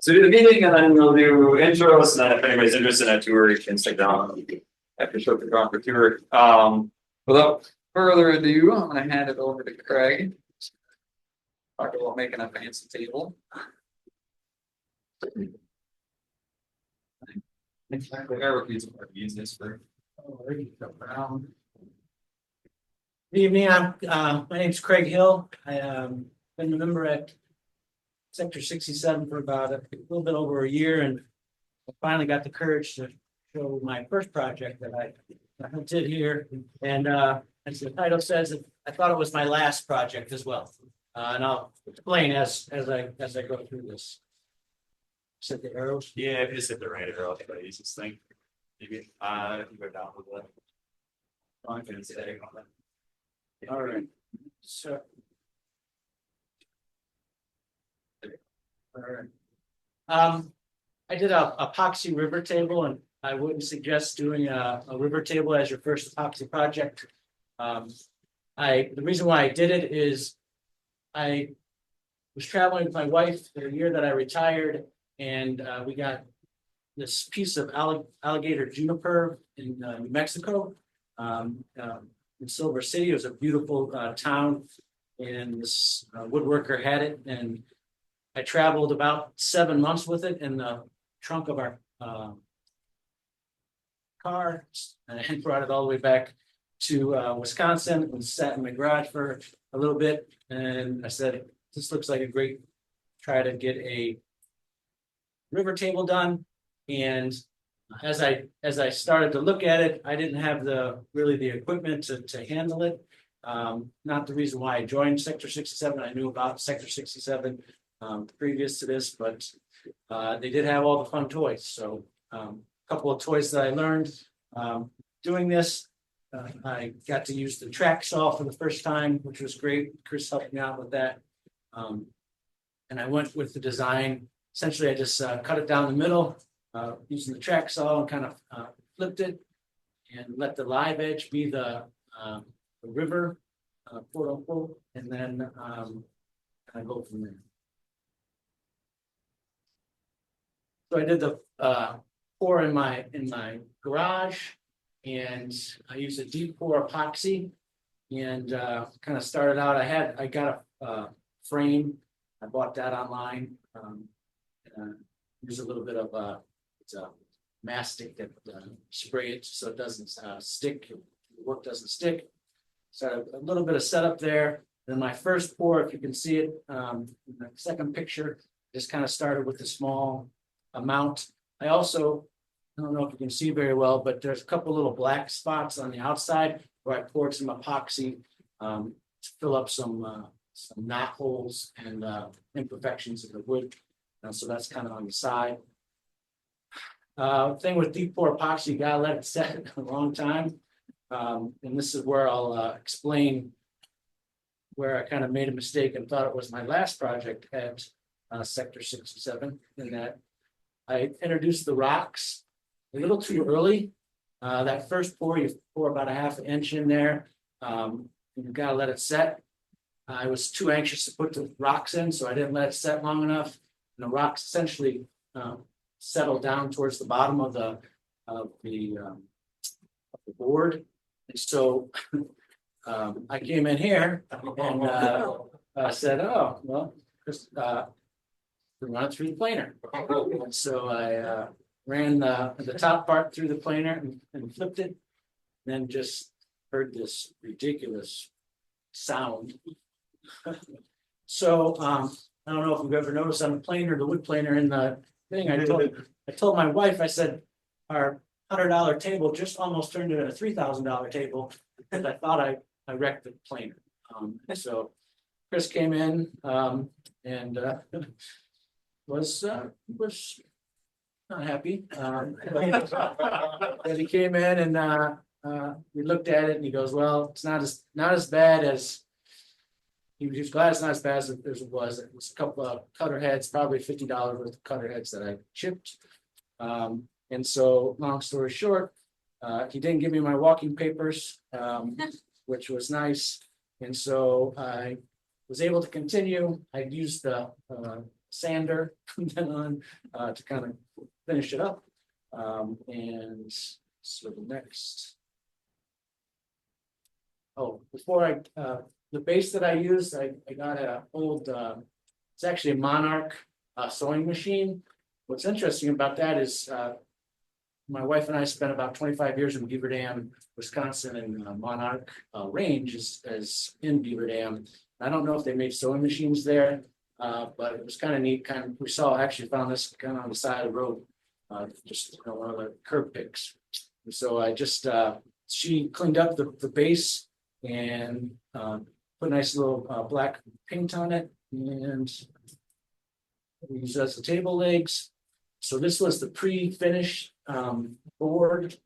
So do the meeting and then we'll do intros, and then if anybody's interested in a tour, you can stick down after show the drawn for tour. Without further ado, I'm gonna hand it over to Craig. Talk about making a fancy table. Exactly, I would use this for. Good evening, my name's Craig Hill. I been a member at Sector 67 for about a little bit over a year, and I finally got the courage to show my first project that I did here. And as the title says, I thought it was my last project as well. And I'll explain as I go through this. Set the arrows. Yeah, if you just hit the right arrow, that's the easiest thing. Maybe you go down a little bit. I'm gonna say on that. All right. So. All right. I did a epoxy river table, and I wouldn't suggest doing a river table as your first epoxy project. The reason why I did it is I was traveling with my wife the year that I retired, and we got this piece of alligator juniper in New Mexico. In Silver City, it was a beautiful town, and this woodworker had it, and I traveled about 7 months with it in the trunk of our car, and brought it all the way back to Wisconsin, and sat in my garage for a little bit, and I said, this looks like a great try to get a river table done. And as I started to look at it, I didn't have the equipment to handle it. Not the reason why I joined Sector 67. I knew about Sector 67 previous to this, but they did have all the fun toys. So a couple of toys that I learned doing this. I got to use the track saw for the first time, which was great. Chris helped me out with that. And I went with the design. Essentially, I just cut it down the middle using the track saw, and kind of flipped it and let the live edge be the river, quote unquote, and then I go from there. So I did the pour in my garage, and I used a deep pour epoxy, and kind of started out. I got a frame. I bought that online. Use a little bit of it's a mastic that spray it so it doesn't stick. The work doesn't stick. So a little bit of setup there. Then my first pour, if you can see it, in the second picture, just kind of started with a small amount. I don't know if you can see very well, but there's a couple little black spots on the outside where I poured some epoxy to fill up some knot holes and imperfections in the wood. So that's kind of on the side. Thing with deep pour epoxy, you gotta let it set a long time. And this is where I'll explain where I kind of made a mistake and thought it was my last project at Sector 67, in that I introduced the rocks a little too early. That first pour, you pour about a ½ inch in there. And you gotta let it set. I was too anxious to put the rocks in, so I didn't let it set long enough. And the rocks essentially settle down towards the bottom of the board. And so I came in here and said, oh, well, just run it through the planer. And so I ran the top part through the planer and flipped it, and then just heard this ridiculous sound. So I don't know if you've ever noticed on the planer, the wood planer in the thing, I told my wife, I said, our $100 table just almost turned into a $3,000 table because I thought I wrecked the planer. So Chris came in and was not happy. But he came in and we looked at it, and he goes, well, it's not as bad as. He was glad it's not as bad as it was. It was a couple of cutter heads, probably $50 worth of cutter heads that I chipped. And so, long story short, he didn't give me my walking papers, which was nice. And so I was able to continue. I used the sander then on to kind of finish it up. And so the next. Oh, before the base that I used, I got a old, it's actually a Monarch sewing machine. What's interesting about that is my wife and I spent about 25 years in Beaver Dam, Wisconsin, and Monarch Range is in Beaver Dam. I don't know if they made sewing machines there, but it was kind of neat. We actually found this kind of on the side of the road, just one of the curb picks. And so I just she cleaned up the base and put a nice little black paint on it, and we use as the table legs. So this was the pre-finished board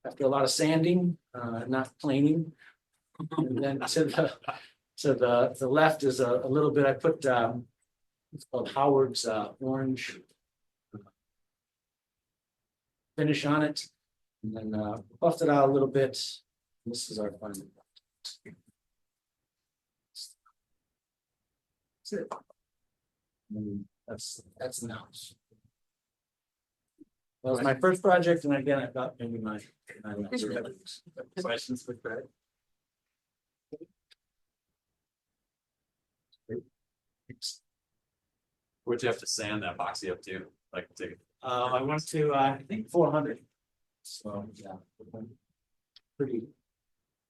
after a lot of sanding, not planing. And then to the left is a little bit I put it's called Howard's orange finish on it, and then buffed it out a little bit. This is our final. That's it. And that's the house. That was my first project, and again, I thought maybe my Questions for Craig? What'd you have to sand that boxy up to? Like, take I went to I think 400. So yeah, pretty.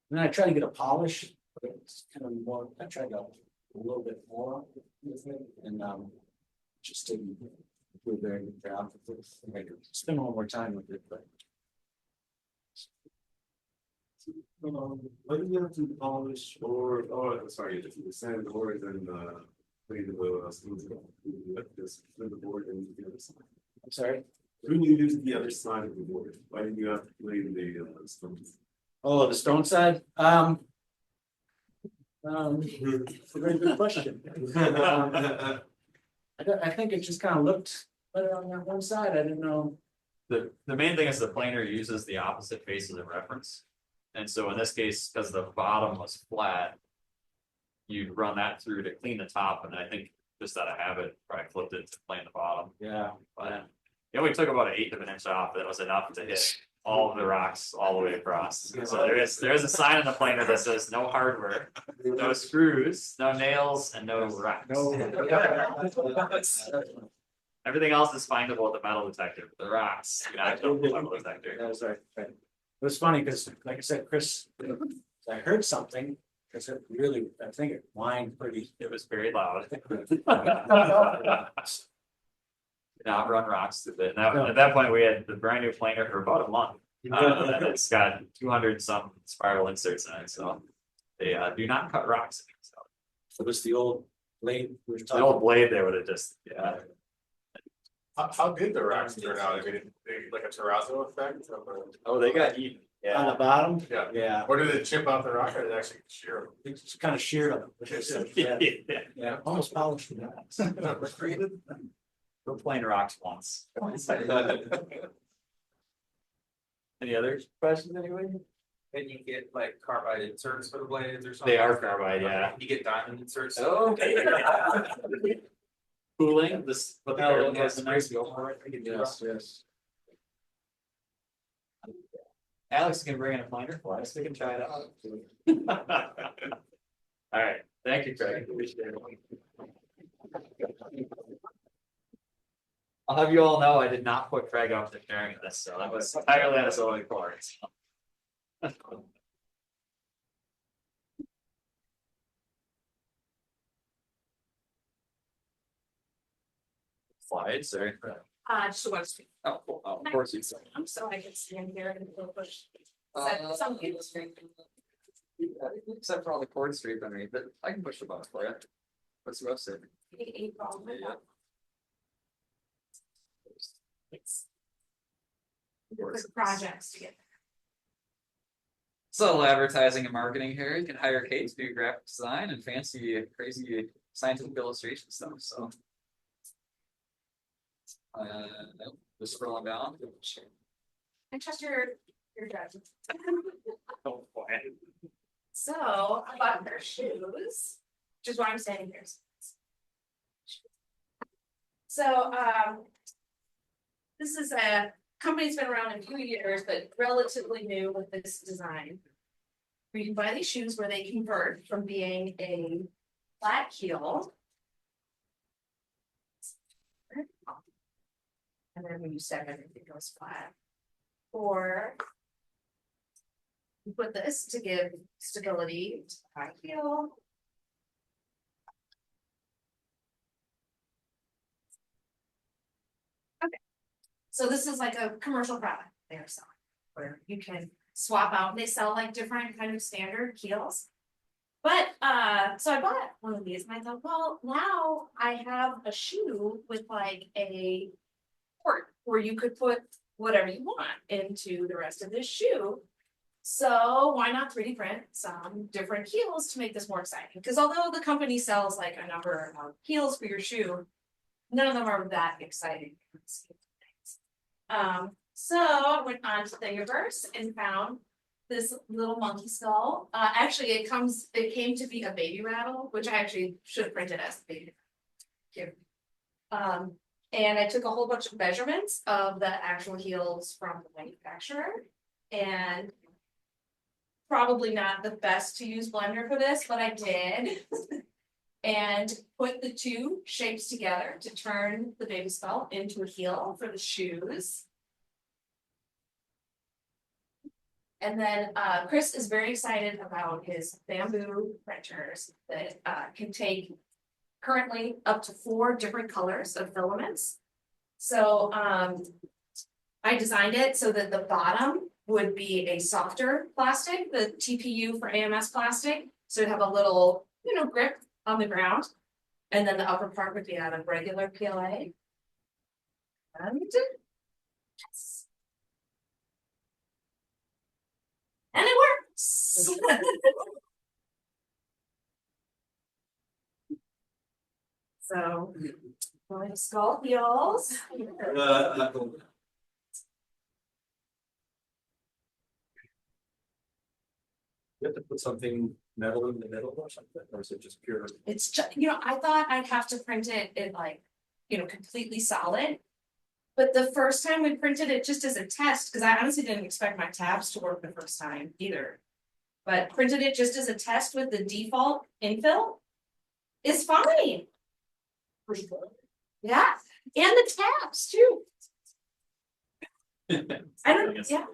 And then I try to get a polish, but it's kind of more. I tried to a little bit more with it, and just didn't do a very good job with it. I could spend a little more time with it, but. Why do you have to polish or sorry, the sand or then clean the stones? Just clean the board and the other side. I'm sorry. When you use the other side of the board, why do you have to clean the stones? Oh, the stone side. It's a very good question. I think it just kind of looked better on that one side. I didn't know. the main thing is the planer uses the opposite face as a reference. And so in this case, because the bottom was flat, you'd run that through to clean the top, and I think just out of habit, probably flipped it to plane the bottom. Yeah. But it only took about 1/8 of an inch off. That was enough to hit all of the rocks all the way across. So there is a sign on the planer that says no hardware, no screws, no nails, and no rocks. No. Everything else is findable at the metal detector. The rocks, you not know the metal detector. That was right. It was funny because, like I said, Chris, I heard something. Because it really, I think it whined pretty. It was very loud. Not run rocks with it. Now, at that point, we had the brand new planer for about a month. And it's got 200 some spiral inserts in it, so they do not cut rocks. So this the old blade we were The talking. old blade, they would have just, yeah. How did the rocks turn out? I mean, like a terrazzo effect? Oh, they got eaten. On the bottom? Yeah. Yeah. Or did it chip off the rock or did it actually shear? It's kind of sheared them. Yeah, almost polished. We're playing rocks once. Any other questions, anybody? And you get like carbide inserts for the blades or something? They are carbide, yeah. You get diamond inserts? Okay. Cooling, this, but the carbon has a nice. Yes. Alex can bring in a binder for us, we can try it out. All right, thank you, Craig. Appreciate it. I'll have you all know I did not put Craig up to sharing this, so that was entirely on his own accord. Slides, or? Just one screen. Oh, cool. Oh, of course you said. So I can stand here and we'll push. Some people screen. Except for all the cord streak underneath it, I can push the button for you. What's the rest of it? Eight ball. Yeah. It's. Quick projects to get. So advertising and marketing here, you can hire Kate to do graphic design and fancy, crazy scientific illustration stuff, so. Just scrolling down. I trust your judgment. Oh, boy. So I bought her shoes, which is why I'm standing here. So, this is a company's been around a few years, but relatively new with this design. Where you can buy these shoes where they convert from being a flat heel. And then when you step, everything goes flat. Or you put this to give stability to the high heel. Okay, so this is like a commercial product they're selling, where you can swap out, they sell like different kind of standard heels. But so I bought one of these and I thought, well, now I have a shoe with like a port where you could put whatever you want into the rest of this shoe. So why not 3D print some different heels to make this more exciting? Because although the company sells like a number of heels for your shoe, none of them are that exciting. So I went on to Thingiverse and found this little monkey skull. Actually, it came to be a baby rattle, which I actually should have printed as a baby. Here. And I took a whole bunch of measurements of the actual heels from the manufacturer, and probably not the best to use Blender for this, but I did. And put the two shapes together to turn the baby skull into a heel for the shoes. And then Chris is very excited about his bamboo printers that can take currently up to 4 different colors of filaments. So I designed it so that the bottom would be a softer plastic, the TPU for AMS plastic. So it'd have a little, grip on the ground. And then the upper part would be out of regular PLA. And yes. And it works. So, my skull heels. You have to put something metal in the middle or something, or is it just pure? It's just, I thought I'd have to print it in like, completely solid. But the first time we printed it just as a test, because I honestly didn't expect my tabs to work the first time either. But printed it just as a test with the default infill. It's fine. Yeah, and the tabs too. I don't, yeah.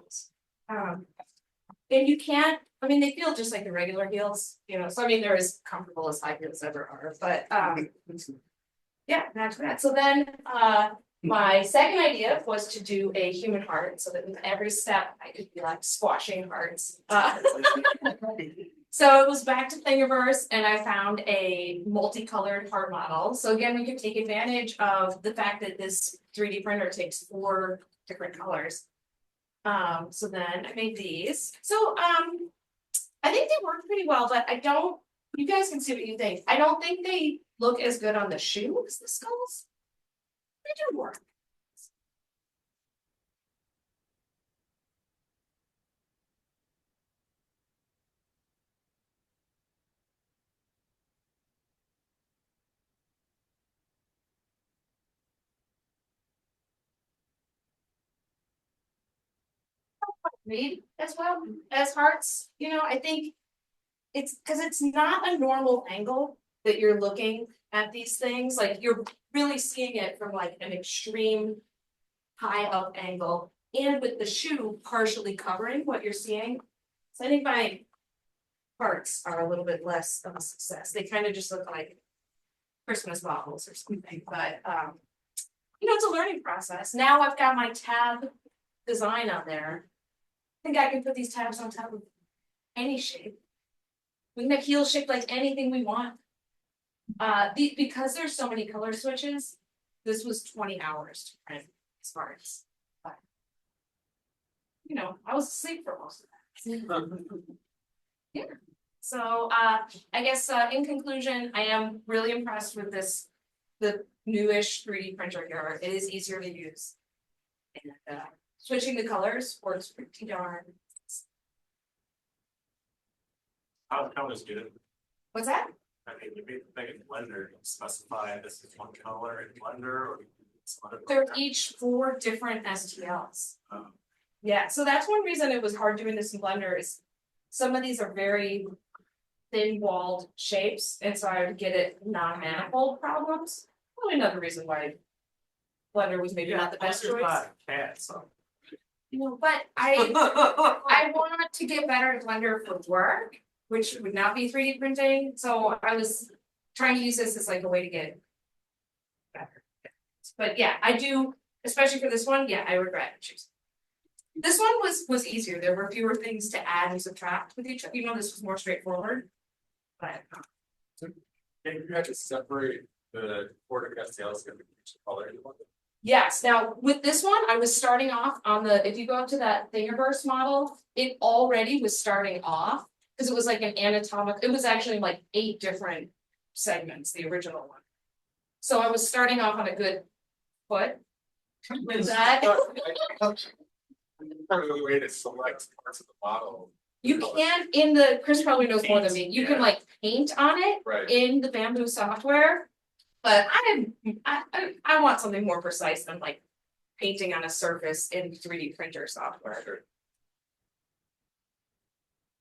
And you can't, they feel just like the regular heels, so they're as comfortable as high heels ever are, but yeah, not too bad. So then my second idea was to do a human heart, so that with every step I could be like squashing hearts. So it was back to Thingiverse, and I found a multicolored heart model. So again, we could take advantage of the fact that this 3D printer takes 4 different colors. So then I made these. So I think they work pretty well, but you guys can see what you think. I don't think they look as good on the shoe as the skulls. They do work. Read as well as hearts, I think it's because it's not a normal angle that you're looking at these things. Like you're really seeing it from like an extreme high up angle, and with the shoe partially covering what you're seeing. So I think my hearts are a little bit less of a success. They kind of just look like Christmas bottles or something, but it's a learning process. Now I've got my tab design on there. I think I can put these tabs on top of any shape. We can make heels shaped like anything we want. Because there's so many color switches, this was 20 hours to print as far as, but I was asleep for most of that. Yeah. So I guess in conclusion, I am really impressed with the newish 3D printer here. It is easier to use. And switching the colors works pretty darn. How is good? What's that? I mean, you made the thing in Blender, you specify this is one color in Blender or some other. They're program. each 4 different STLs. Um, Yeah, so that's one reason it was hard doing this in Blender is some of these are very thin walled shapes, and so I would get it non-manifold problems. Probably another reason why Blender was maybe not the best Blender's choice. not a cat, so. You know, but I want to get better at Blender for work, which would not be 3D printing, so I was trying to use this as like a way to get better. But yeah, I do, especially for this one, yeah, I regret choosing. This one was easier, there were fewer things to add and subtract with each, you know, this was more straightforward. But And you had to separate the border castells and each color you wanted. yes, now with this one, I was starting off on the, if you go up to that Thingiverse model, it already was starting off. Cause it was like an anatomic, it was actually like 8 different segments, the original one. So I was starting off on a good foot with that. Part of the way to select parts of the model. You can, in the, Chris probably knows more than me, you can Yeah. like paint on it Right. in the Bamboo software. But I want something more precise than like painting on a surface in 3D printer software.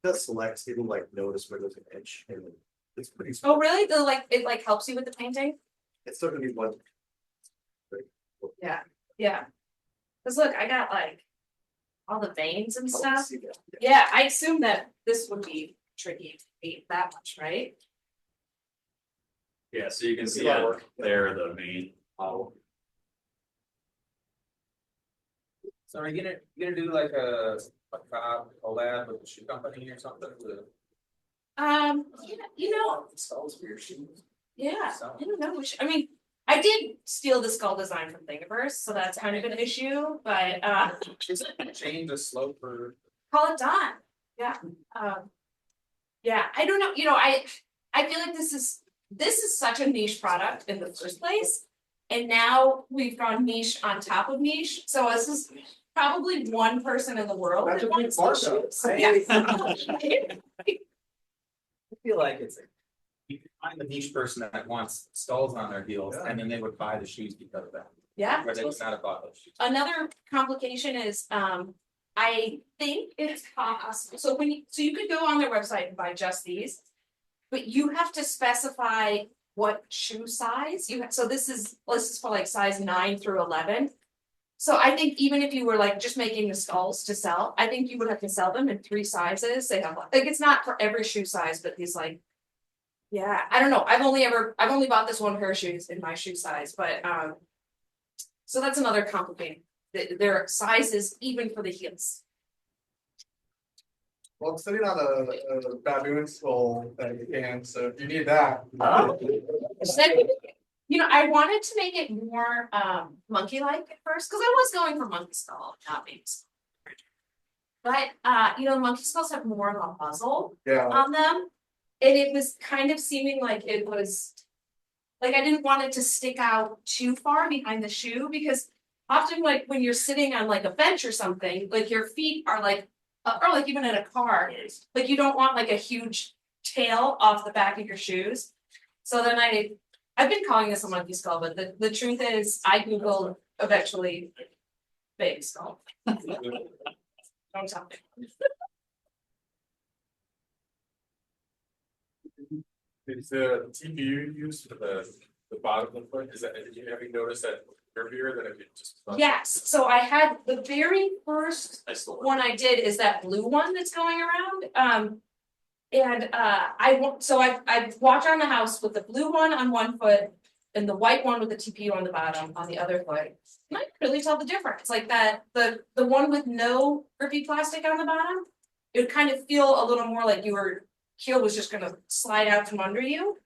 Does select, it'll like notice where there's an edge and it's pretty. Oh, really? The like, it like helps you with the painting? It's still gonna be one. Yeah. Cause look, I got like all the veins and stuff. See that. Yeah, I assume that this would be tricky to paint that much, right? Yeah, so you can It's a see lot of it work. there, the main model. So are you gonna do like a collab with a shoe company or something to Yeah, you know, stalls for your shoes? yeah, So- I don't know, I mean, I did steal the skull design from Thingiverse, so that's kind of an issue, but Is it change the slope or? call it done, yeah, yeah, I don't know, you know, I feel like this is such a niche product in the first place. And now we've gone niche on top of niche, so this is probably one person in the world That's that a big wants part, those though. shoes. I feel like it's like, you can find the niche person that wants skulls on their heels Yeah. and then they would buy the shoes because of that. Yeah. Where they would not have bought those shoes. Another complication is, I think it's possible, so you could go on their website and buy just these. But you have to specify what shoe size you have, so this is, let's just for like size 9 through 11. So I think even if you were like just making the skulls to sell, I think you would have to sell them in 3 sizes, they have like it's not for every shoe size, but these like. Yeah, I don't know, I've only bought this one pair of shoes in my shoe size, but so that's another complicating, there are sizes even for the heels. Well, I'm sitting on a baboon skull that you can, so if you need that. Oh. You know, I wanted to make it more monkey-like at first, because I was going for monkey skull, not baby skull. But you know, monkey skulls have more of a muzzle Yeah, on them. And it was kind of seeming like it was, like I didn't want it to stick out too far behind the shoe, because often like when you're sitting on like a bench or something, like your feet are like, or like even in a car, like you don't want like a huge tail off the back of your shoes. So then I've been calling this a monkey skull, but the truth is I Googled eventually baby skull. Don't tell me. Is the TPU used for the bottom of the foot, is that, have you noticed that curvier than if you just? Yes, so I had the very first I still. one I did is that blue one that's going around, and I walked around the house with the blue one on one foot. And the white one with the TPU on the bottom on the other foot. And I could really tell the difference, like that, the one with no grippy plastic on the bottom. It would kind of feel a little more like your heel was just gonna slide out from under you.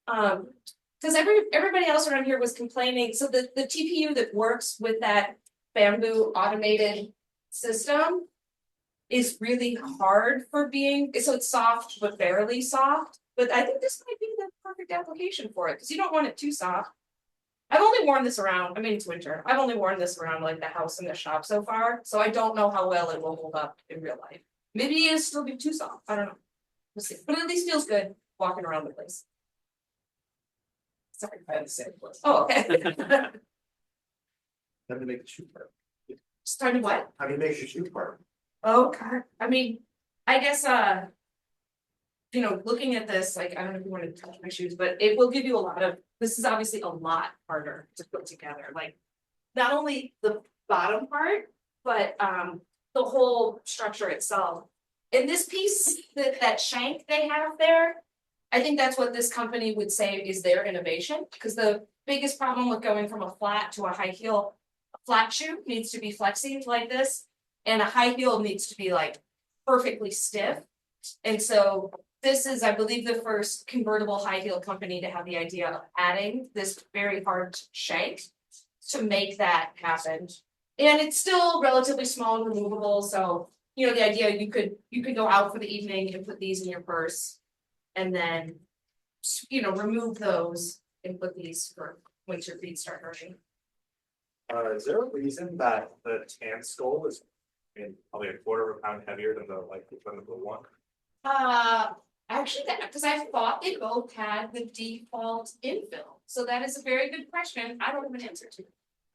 Cause everybody else around here was complaining, so the TPU that works with that bamboo automated system. Is really hard for being, so it's soft but barely soft, but I think this might be the perfect application for it, because you don't want it too soft. I've only worn this around, I mean, it's winter, I've only worn this around like the house and the shop so far, so I don't know how well it will hold up in real life. Maybe it'll still be too soft, I don't know. We'll see, but at least feels good walking around the place. Sorry. I had the same question. Oh, okay. How to make the shoe part? Starting what? How do you make the shoe part? Oh, God, I mean, I guess, you know, looking at this, like, I don't know if you want to touch my shoes, but it will give you a lot of, this is obviously a lot harder to put together, like. Not only the bottom part, but, the whole structure itself. In this piece, that shank they have there, I think that's what this company would say is their innovation, because the biggest problem with going from a flat to a high heel. A flat shoe needs to be flexy like this, and a high heel needs to be like perfectly stiff. And so this is, I believe, the first convertible high heel company to have the idea of adding this very hard shank to make that happen. And it's still relatively small and removable, so you know, the idea you could go out for the evening and put these in your purse. And then, you know, remove those and put these for once your feet start hurting. Is there a reason that the tan skull is probably a quarter of a pound heavier than the blue one? Actually, that, because I thought they both had the default infill, so that is a very good question, I don't have an answer to.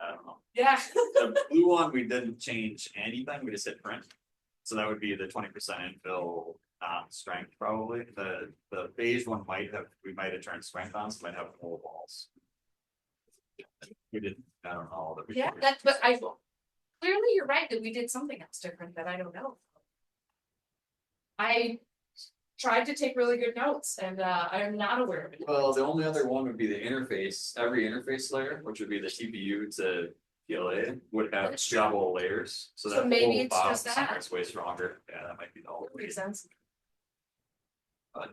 I don't know. Yeah. The blue one, we didn't change anything, we just hit print. So that would be the 20% infill strength probably. The beige one we might have turned strength on, so might have more balls. We didn't, I don't know. That we Yeah, that's, but clearly you're right that we did something else different that I don't know. I tried to take really good notes and I am not aware of it. Well, the only other one would be the interface, every interface layer, which would be the TPU to PLA, would have double layers, so So that maybe whole it's bottom just that. center is way stronger, yeah, that might be the whole That makes reason. sense,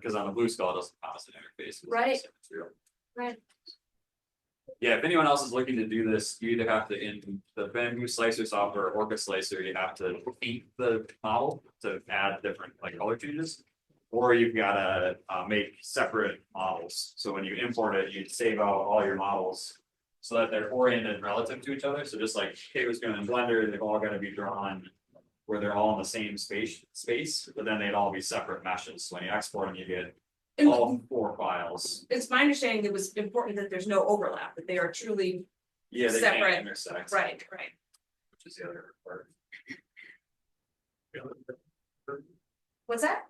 Cause on the blue skull, it doesn't promise an interface. It's Right. the same material. right? Yeah, if anyone else is looking to do this, you either have to, in the bamboo slicer software or Orca slicer, you have to paint the model to add different like color changes. Or you've gotta make separate models, so when you import it, you save out all your models. So that they're oriented relative to each other, so just like Kate was doing in Blender, they've all gotta be drawn. Where they're all in the same space, but then they'd all be separate meshes, so when you export them, you get all 4 files. It's my understanding it was important that there's no overlap, that they are truly, Yeah, they Separate. can't intersect. right. Which is the other part. What's that?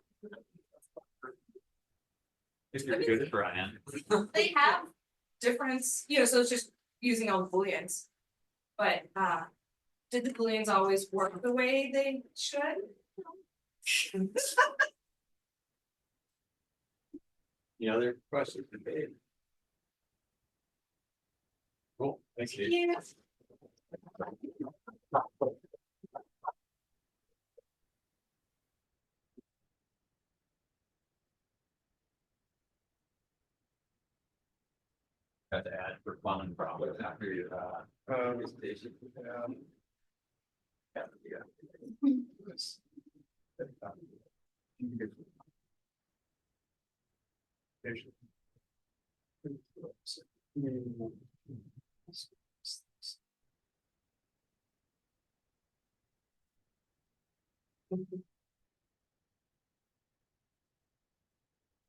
If you're good at Brian. They have difference, you know, so it's just using all the booleans. But did the booleans always work the way they should? Any other questions for Dave? Cool, thanks, Dave. Yeah. Got to add for fun and profit after your presentation. Yeah.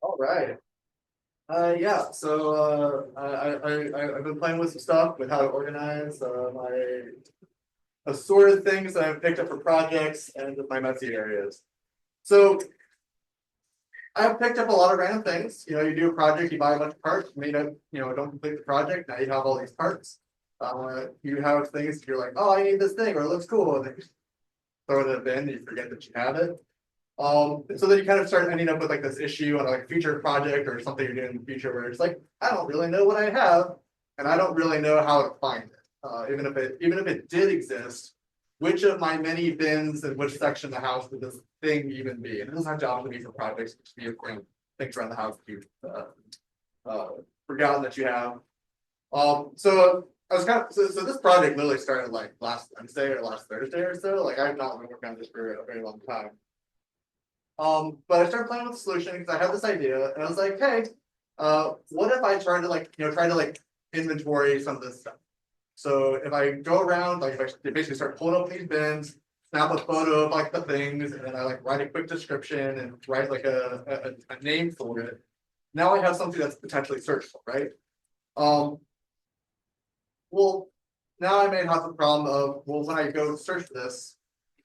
All right. Yeah, so I've been playing with some stuff with how to organize my assorted things that I've picked up for projects and with my messy areas. So I've picked up a lot of random things. You know, you do a project, you buy a bunch of parts, don't complete the project. Now you have all these parts. You have things you're like, oh, I need this thing, or it looks cool, and then you throw it in a bin and you forget that you have it. So then you kind of start ending up with like this issue on like a future project or something you're doing in the future where it's like, I don't really know what I have, and I don't really know how to find it. Even if it did exist, which of my many bins and which section of the house would this thing even be? And it doesn't have to often be for projects, it can be things around the house that you've forgotten that you have. So I was so this project literally started like last Wednesday or last Thursday or so. Like I've not been working on this for a very long time. But I started playing with the solution because I had this idea and I was like, hey, what if I try to inventory some of this stuff? So if I go around, like if I basically start pulling up these bins, snap a photo of like the things, and then I like write a quick description and write like a name for it. Now I have something that's potentially searchable, right? Well, now I may have the problem of, well, when I go search for this,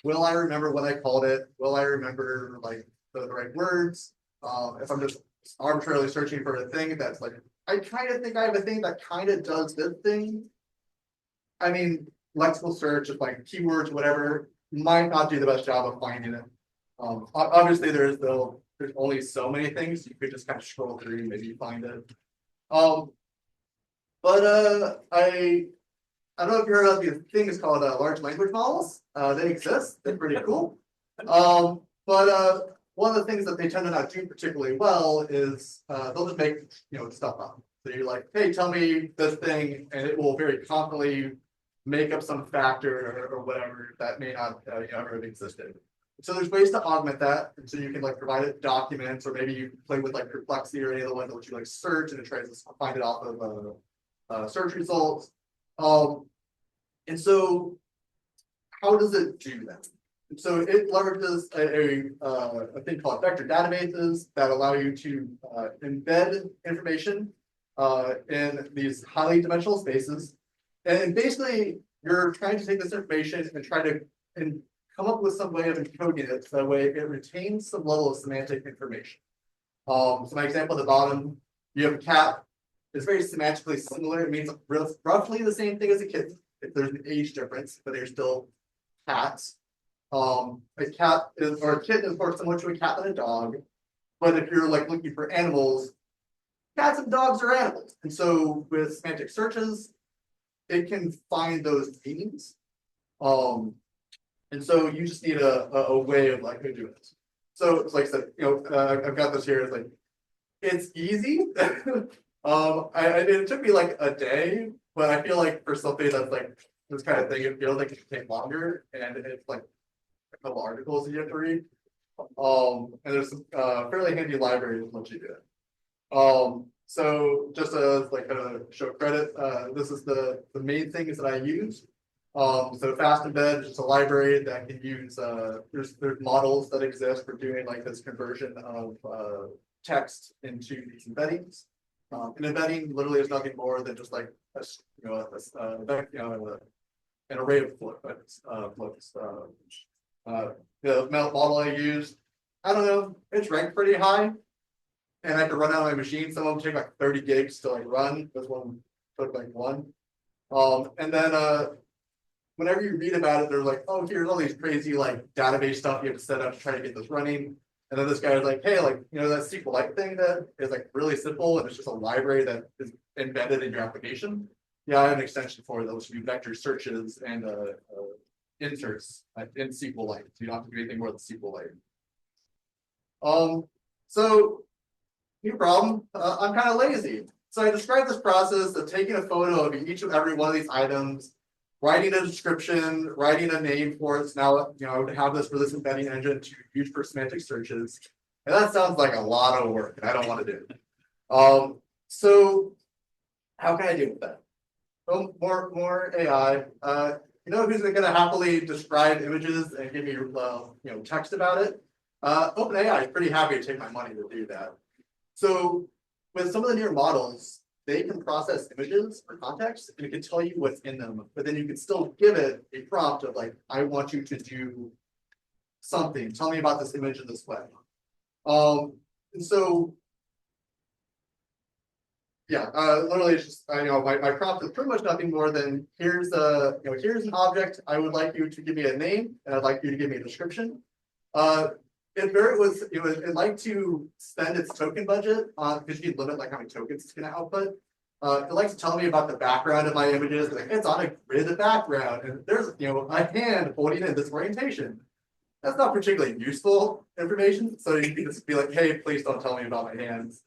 will I remember what I called it? Will I remember like the right words? If I'm just arbitrarily searching for a thing that's like, I kind of think I have a thing that kind of does this thing. I mean, lexical search, if like keywords, whatever, might not do the best job of finding it. Obviously there's only so many things, you could just kind of scroll through and maybe find it. But I don't know if you heard of these things called large language models. They exist, they're pretty cool. But one of the things that they tend to not do particularly well is they'll just make stuff up. So you're like, hey, tell me this thing, and it will very confidently make up some factor or whatever that may not ever have existed. So there's ways to augment that, and so you can like provide it documents, or maybe you play with like Perplexity or any of the ones that you like search, and it tries to find it off of search results. And so how does it do that? And so it leverages a thing called vector databases that allow you to embed information in these highly dimensional spaces. And basically, you're trying to take this information and try to come up with some way of encoding it so that way it retains some level of semantic information. So my example at the bottom, you have a cat. It's very semantically similar. It means roughly the same thing as a kitten. If there's an age difference, but they're still cats. A cat is, or a kitten is more similar to a cat than a dog. But if you're like looking for animals, cats and dogs are animals. And so with semantic searches, it can find those meanings. And so you just need a way of like doing this. So it's like I said, I've got this here. It's like, it's easy. It took me like a day, but I feel like for something that's like this kind of thing, it feels like it should take longer, and it's like a couple articles that you have to read. And there's some fairly handy libraries that let you do it. So just as like a show credit, this is the main things that I use. So Fast Embed is just a library that can use there's models that exist for doing like this conversion of text into these embeddings. An embedding literally is nothing more than just like an array of floats. The model I use, I don't know, it's ranked pretty high, and I can run out of my machine. Some of them take like 30 gigs to like run. This one took like 1. And then whenever you read about it, they're like, oh, here's all these crazy like database stuff you have to set up to try to get this running. And then this guy was like, hey, like, that SQLite thing that is like really simple and it's just a library that is embedded in your application. Yeah, I have an extension for those to do vector searches and inserts in SQLite. So you don't have to do anything more than SQLite. So new problem, I'm kind of lazy. So I described this process of taking a photo of each and every one of these items, writing a description, writing a name for it. So now, I would have this for this embedding engine to use for semantic searches. And that sounds like a lot of work, and I don't want to do it. So how can I do with that? Well, more AI. Who's going to happily describe images and give me text about it? OpenAI is pretty happy to take my money to do that. So with some of the newer models, they can process images for context and it can tell you what's in them, but then you can still give it a prompt of like, I want you to do something. Tell me about this image in this way. And so, yeah, literally it's just, my prompt is pretty much nothing more than here's here's an object. I would like you to give me a name and I'd like you to give me a description. It liked to spend its token budget on, because you can limit like how many tokens it's going to output. It likes to tell me about the background of my images. Like it's on a grid background, and there's a hand pointing in this orientation. That's not particularly useful information. So you can just be like, hey, please don't tell me about my hands.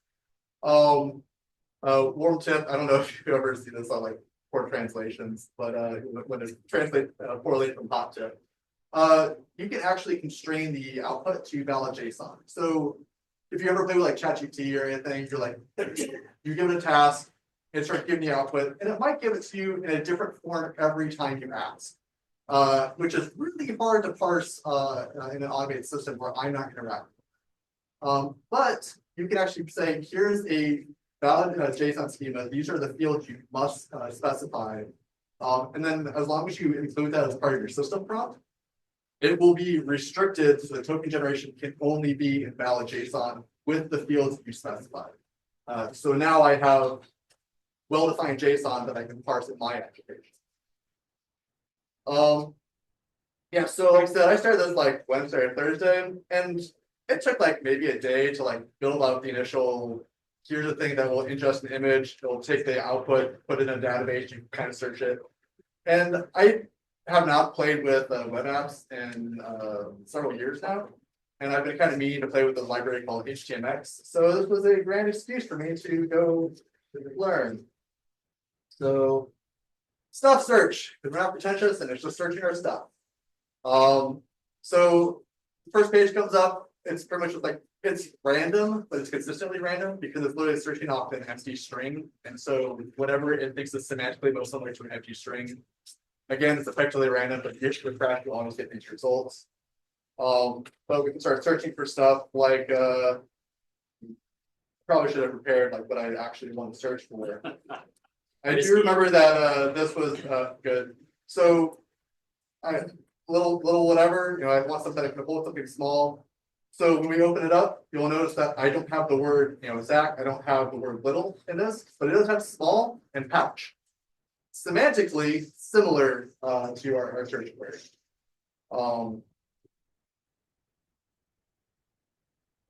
Warm tip. I don't know if you've ever seen this on like poor translations, but when it's translated poorly from hot tip. You can actually constrain the output to valid JSON. So if you ever play with like ChatGPT or anything, you're like, you give it a task, it starts giving you output, and it might give it to you in a different form every time you ask, which is really hard to parse in an automated system where I'm not interacting. But you can actually say, here's a valid JSON schema, these are the fields you must specify. And then as long as you include that as part of your system prompt, it will be restricted so the token generation can only be in valid JSON with the fields you specify. So now I have well-defined JSON that I can parse in my application. Yeah, so like I said, I started this like Wednesday or Thursday, and it took like maybe a day to like build out the initial. Here's the thing that will ingest an image. It'll take the output, put it in a database, you can kind of search it. And I have not played with web apps in several years now. And I've been kind of meaning to play with a library called HTMX. So this was a grand excuse for me to go learn. So stuff search, because we're not pretentious and it's just searching our stuff. So the first page comes up, it's pretty much just like, it's random, but it's consistently random because it's literally searching off an empty string. And so whatever it thinks is semantically most similar to an empty string. Again, it's effectively random, but if you crash, you'll always get these results. But we can start searching for stuff like probably should have prepared like what I actually want to search for. I do remember that this was good. So little whatever, you know, I want something that can hold something small. So when we open it up, you'll notice that I don't have the word, you know, Zach, I don't have the word little in this, but it does have small and pouch. Semantically similar to our search query. And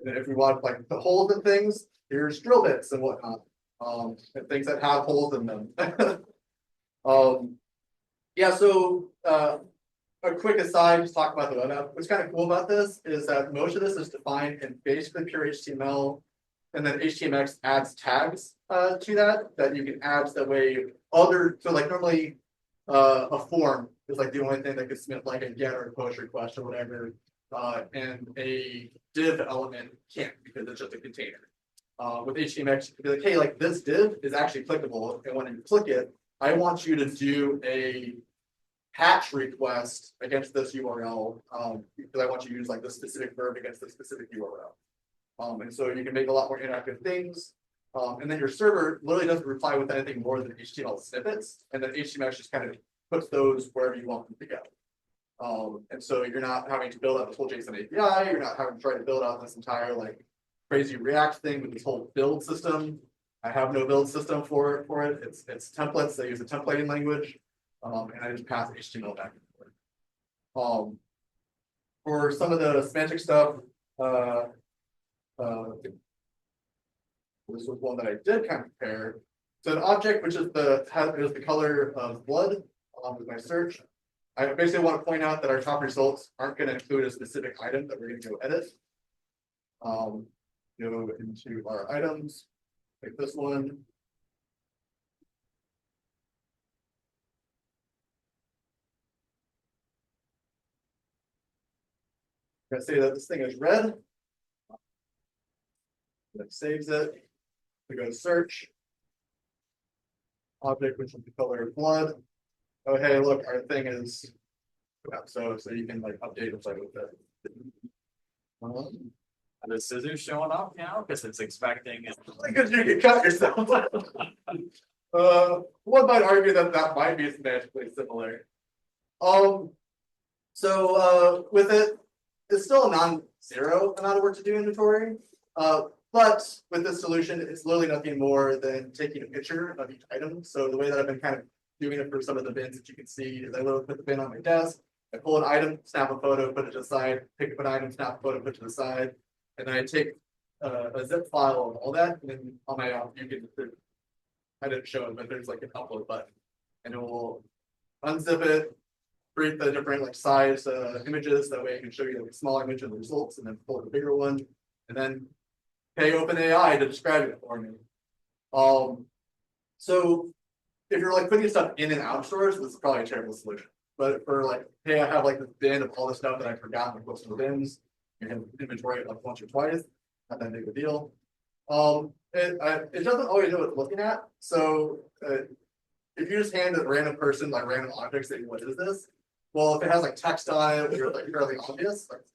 then if we want like the holes in things, here's drill bits and whatnot. And things that have holes in them. Yeah, so a quick aside, just talk about the web app. What's kind of cool about this is that most of this is defined in basically pure HTML, and then HTMX adds tags to that you can add that way other, so like normally a form is like the only thing that could submit like a get or a push request or whatever, and a div element can't because it's just a container. With HTMX, you can be like, hey, like this div is actually clickable, and when you click it, I want you to do a patch request against this URL because I want you to use like this specific verb against this specific URL. And so you can make a lot more interactive things. And then your server literally doesn't reply with anything more than HTML snippets, and then HTMX just kind of puts those wherever you want them to go. And so you're not having to build out this whole JSON API. You're not having to try to build out this entire like crazy React thing with this whole build system. I have no build system for it. It's templates. I use a templating language. And I just pass HTML back and forth. For some of the semantic stuff, this was one that I did kind of prepare. So an object, which is the color of blood, with my search. I basically want to point out that our top results aren't going to include a specific item that we're going to go edit. Go into our items, like this one. I'm going to say that this thing is red. That saves it. We go to search. Object, which is the color of blood. Oh, hey, look, our thing is. Yeah, so you can like update it with it. Are the scissors showing up now? Because it's expecting it. Because you can cut yourself. One might argue that that might be semantically similar. So with it, it's still a non-zero amount of work to do inventory. But with this solution, it's literally nothing more than taking a picture of each item. So the way that I've been kind of doing it for some of the bins that you can see is I literally put the bin on my desk, I pull an item, snap a photo, put it to the side, pick up an item, snap a photo, put it to the side, and then I take a zip file of all that, and then on my you can. I didn't show it, but there's like an upload button, and it will unzip it, create the different like size images. That way, I can show you like a small image of the results, and then pull the bigger one, and then pay OpenAI to describe it for me. So if you're like putting stuff in and out of stores, this is probably a terrible solution. But for like, hey, I have like this bin of all the stuff that I forgot and put in the bins. You can inventory it like once or twice. Not that big of a deal. It doesn't always know what it's looking at. So if you just hand a random person like random objects, saying what is this? Well, if it has like text on it, or like fairly obvious, like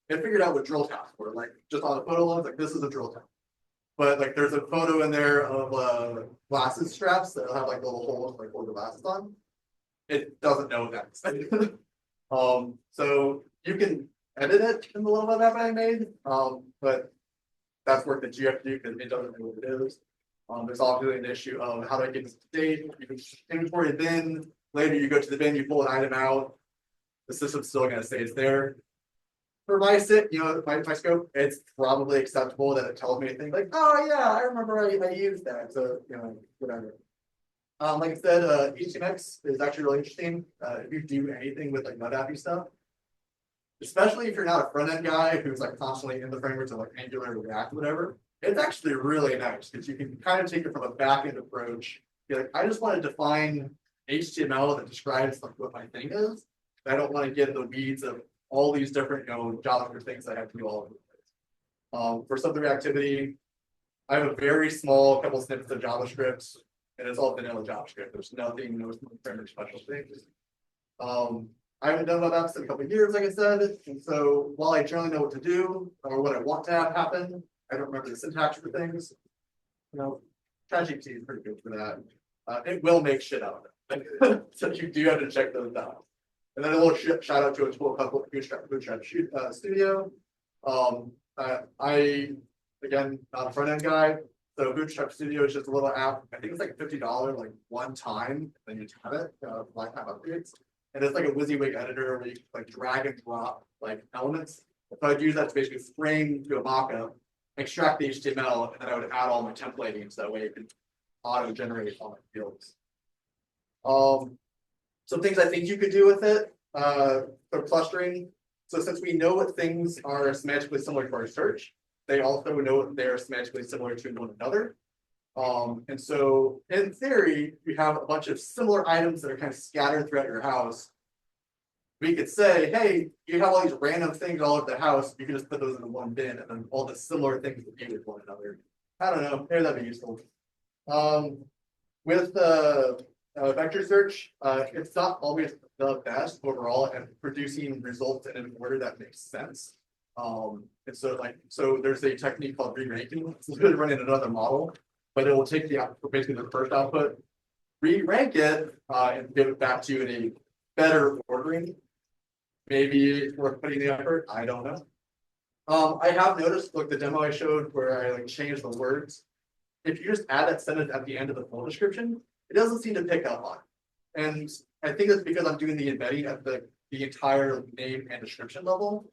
it figured out what drill taps were. Like just on a photo lens, like this is a drill tap. but like there's a photo in there of glasses straps that have like little holes like hold the glasses on. It doesn't know that. So you can edit it in the little bit that I made, but that's work that you have to do because it doesn't know what it is. There's obviously an issue of how do I get this to date? You can inventory a bin. Later, you go to the bin, you pull an item out. The system's still going to say it's there. For my my scope, it's probably acceptable that it tells me things like, oh yeah, I remember I used that. So whatever. Like I said, HTMX is actually really interesting. If you do anything with like web appy stuff, especially if you're not a front end guy who's like constantly in the frameworks of like Angular or React or whatever, it's actually really nice because you can kind of take it from a back end approach. Be like, I just want to define HTML that describes like what my thing is. I don't want to get in the weeds of all these different JavaScript things I have to do all over the place. For some of the reactivity, I have a very small couple snippets of JavaScript, and it's all vanilla JavaScript. There's nothing, no framework special things. I haven't done web apps in a couple of years, like I said, and so while I generally know what to do or what I want to have happen, I don't remember the syntax for things. ChatGPT is pretty good for that. It will make shit out of it, so you do have to check those out. And then a little shout out to a tool called Bootstrap Studio. I again not a front end guy, so Bootstrap Studio is just a little app. I think it's like $50 like one time, then you have it lifetime upgrades. And it's like a WYSIWYG editor where you can like drag and drop like elements. So I'd use that to basically frame to a mockup, extract the HTML, and then I would add all my templating so that way it can auto-generate all my fields. Some things I think you could do with it for clustering. So since we know what things are semantically similar to our search, they also know they're semantically similar to one another. And so in theory, we have a bunch of similar items that are kind of scattered throughout your house. We could say, hey, you have all these random things all over the house. You can just put those in one bin, and then all the similar things will be with one another. I don't know. Maybe that'd be useful. With vector search, it's not always the best overall at producing results in an order that makes sense. And so there's a technique called re-ranking. It's good running another model, but it will take basically the first output, re-rank it, and give it back to you in a better ordering. Maybe it's worth putting the effort. I don't know. I have noticed, like the demo I showed where I like changed the words. If you just add that sentence at the end of the full description, it doesn't seem to pick up on it. And I think it's because I'm doing the embedding at the entire name and description level.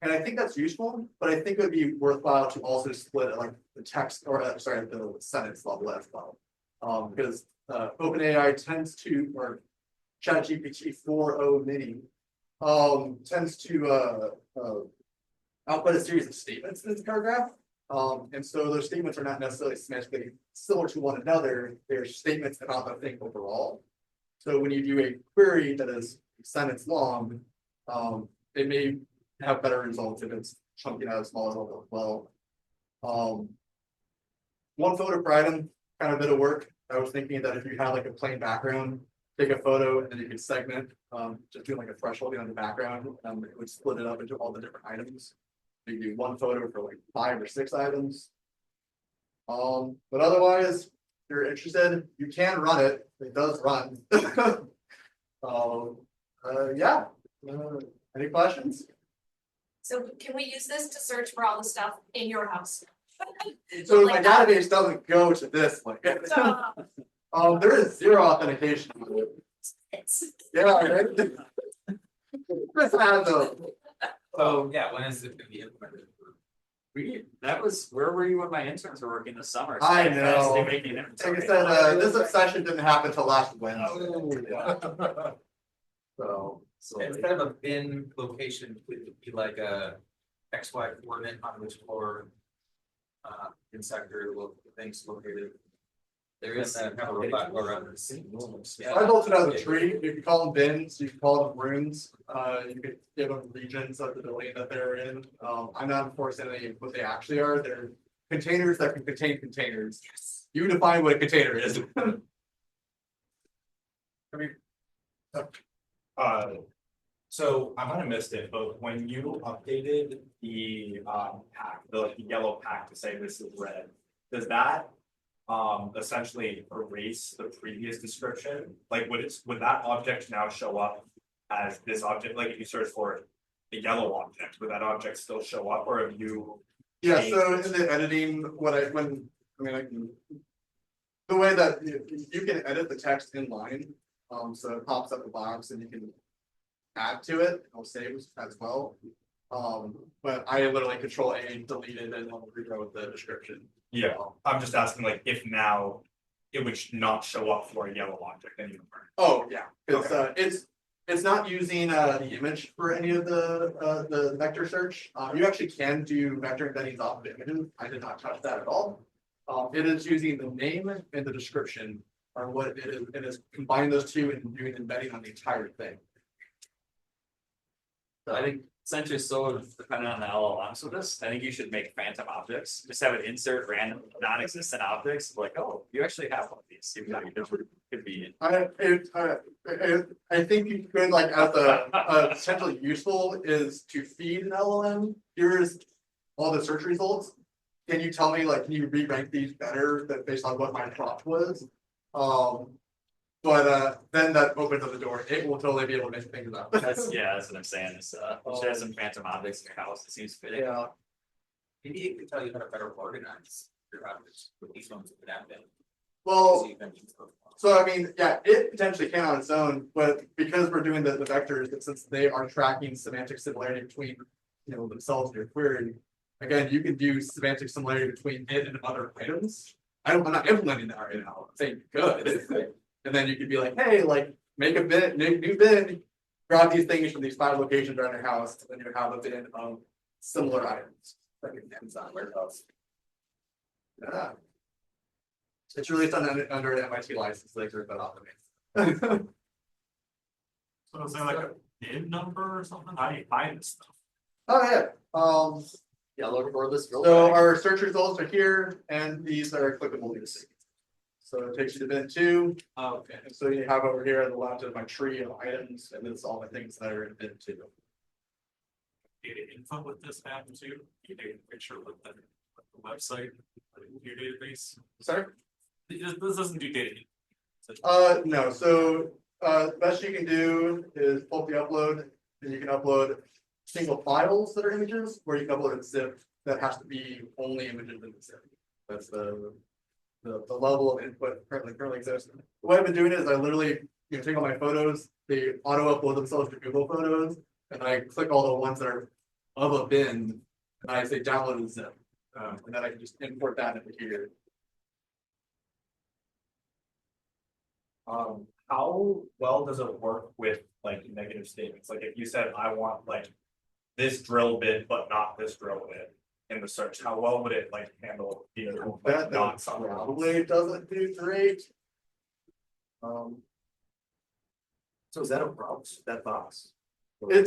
And I think that's useful, but I think it would be worthwhile to also split it like the text or the sentence level as well. Because OpenAI tends to, or ChatGPT 4.0 mini tends to output a series of statements in this paragraph. And so those statements are not necessarily semantically similar to one another. They're statements about the thing overall. So when you do a query that is a sentence long, it may have better results if it's chunking out a smaller level as well. One photo per item, kind of a bit of work. I was thinking that if you have like a plain background, take a photo and then you can segment, just do like a thresholding on the background, it would split it up into all the different items. You can do one photo for like 5 or 6 items. But otherwise, if you're interested, you can run it. It does run. Yeah. Any questions? So can we use this to search for all the stuff in your house? So my database doesn't go to this. Like, there is 0 authentication. Yeah, right? This has a. Oh, yeah, when is it gonna be implemented? Where were you when my interns were working this summer? I know. They making Like I said, this obsession didn't happen until last Wednesday. So Instead of a bin location, would it be like a XY coordinate on which floor in sector things located? There is have a robot around the scene. I built it out of a tree. You can call them bins, you can call them rooms, you could give them regions of the building that they're in. I'm not enforcing any of what they actually are. They're containers that can contain containers. Yes. You define what a container is. So I might have missed it, but when you updated the pack, the yellow pack to say this is red, does that essentially erase the previous description? Like, would that object now show up as this object? Like, if you search for the yellow object, would that object still show up, or have you? Yeah, changed so it? in the editing, I can. The way that you can edit the text in line, so it pops up a box and you can add to it, it'll save as well. But I literally control A, delete it, and I'll rewrote the description. Yeah, I'm just asking, like, if now it would not show up for a yellow object anymore. Oh, yeah, because it's not using the image for any of the vector search. You actually can do vector embeddings off of images. I did not touch that at all. It is using the name and the description are what it is. It is combining those two and doing embedding on the entire thing. So I think since you're so dependent on the LLM, so this, I think you should make phantom objects, just have it insert random non-existent objects, like, oh, you actually have one of these, even though you don't, could be. I think you could, like, as a potentially useful is to feed an LLM. Here's all the search results. Can you tell me, like, can you re-rank these better than based on what my prompt was? But then that opens up the door. It will totally be able to make things up. That's what I'm saying, is you should have some phantom objects in your house, it seems fitting. Yeah. Maybe it could tell you how to better organize your objects with these ones that have been. Well, so I mean, yeah, it potentially can on its own, but because we're doing the vectors, and since they are tracking semantic similarity between, themselves and your query, again, you can do semantic similarity between it and other items. I'm not implementing that right now. I'm saying good. And then you could be like, hey, like, make a bin, make new bin, grab these things from these 5 locations around your house, and then you have a bin of similar items. Like an Amazon warehouse. Yeah. It's released under an MIT license, like but optimized. So is there like a bin number or something? How do you find this stuff? Oh yeah. Yeah, look for this. So our search results are here, and these are clickable links. So it takes you to bin 2. Okay. And so you have over here on the left is my tree of items, and it's all the things that are in bin 2. Data info with this app too, you take a picture with the website, your database. Sorry? This doesn't do data. info. No. So the best you can do is pull up the upload, and you can upload single files that are images, or you can upload a zip that has to be only images in the zip. That's the level of input currently exists. What I've been doing is I literally take all my photos, they auto upload themselves to Google Photos, and I click all the ones that are of a bin, and I say download the zip, and then I can just import that into here. How well does it work with like negative statements? Like if you said, I want like this drill bit, but not this drill bit in the search, how well would it like handle being That not somewhere else? probably doesn't do great. So is that a box? That box? So it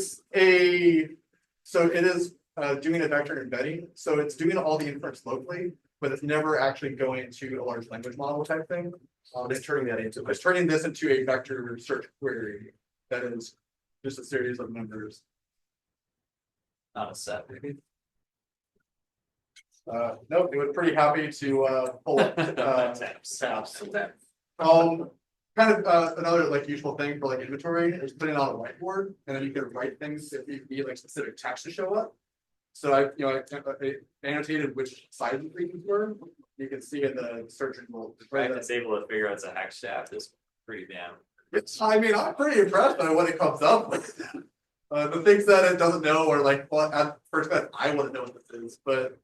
is doing a vector embedding, so it's doing all the inference locally, but it's never actually going to a large language model type thing. It's turning this into a vector search query that is just a series of numbers. Not a set, maybe. Nope, it was pretty happy to pull up Tabs. Kind of another like useful thing for like inventory is putting it on a whiteboard, and then you can write things if you need like specific text to show up. So I annotated which size the things were. You can see in the search result. The fact it's able to figure out it's a hex shaft is pretty damn. I mean, I'm pretty impressed by what it comes up with. The things that it doesn't know, or like what at first glance I wouldn't know what this is. But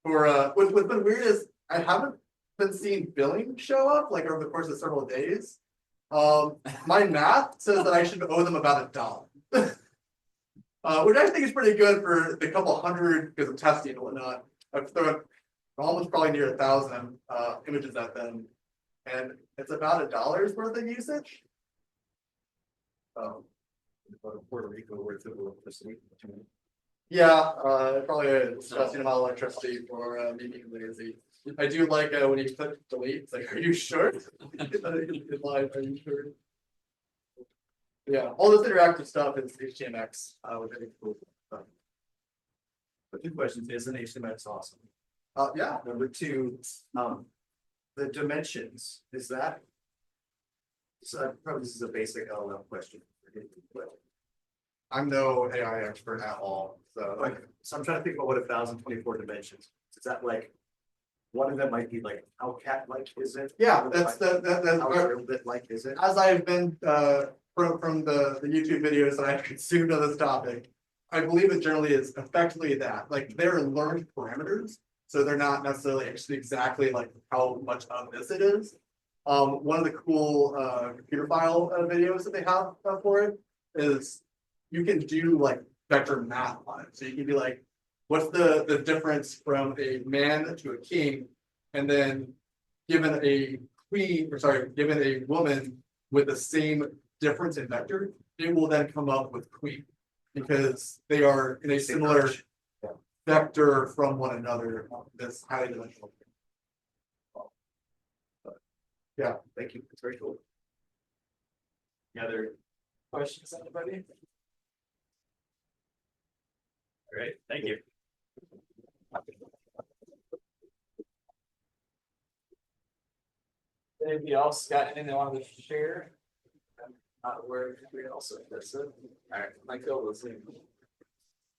for what's been weird is I haven't been seeing billing show up like over the course of several days. My math says that I should owe them about $1. Which I think is pretty good for the couple hundred because of testing and whatnot. I've thrown almost probably near 1,000 images at them, and it's about $1 worth of usage. Puerto Rico, where it's electricity. Yeah, probably a disgusting amount of electricity for me being lazy. I do like when you click delete, it's like, are you sure? Live, are you sure? Yeah, all this interactive stuff is HTMX, which I think is cool. But 2 questions, isn't HTMX awesome? Yeah, number two, the dimensions, is that? So probably this is a basic LLM question. But I'm no AI expert at all, so like, so I'm trying to think about what 1,024 dimensions, is that like? One of them might be like, how cat-like is it? Yeah, that's how rabbit-like is it? As I've been, from the YouTube videos that I've consumed on this topic. I believe it generally is effectively that, like, they're learned parameters, so they're not necessarily actually exactly like how much of this it is. One of the cool computer file videos that they have for it is you can do like vector math on it. So you can be like, what's the difference from a man to a king, and then given a queen, or sorry, given a woman with the same difference in vector, it will then come up with queen because they are in a similar vector from one another. That's highly dimensional. Yeah, thank you. It's very cool. Any other questions, anybody? All right, thank you. Anybody else got anything they wanted to share? Not aware of anybody else, that's it. All right, Michael, let's see.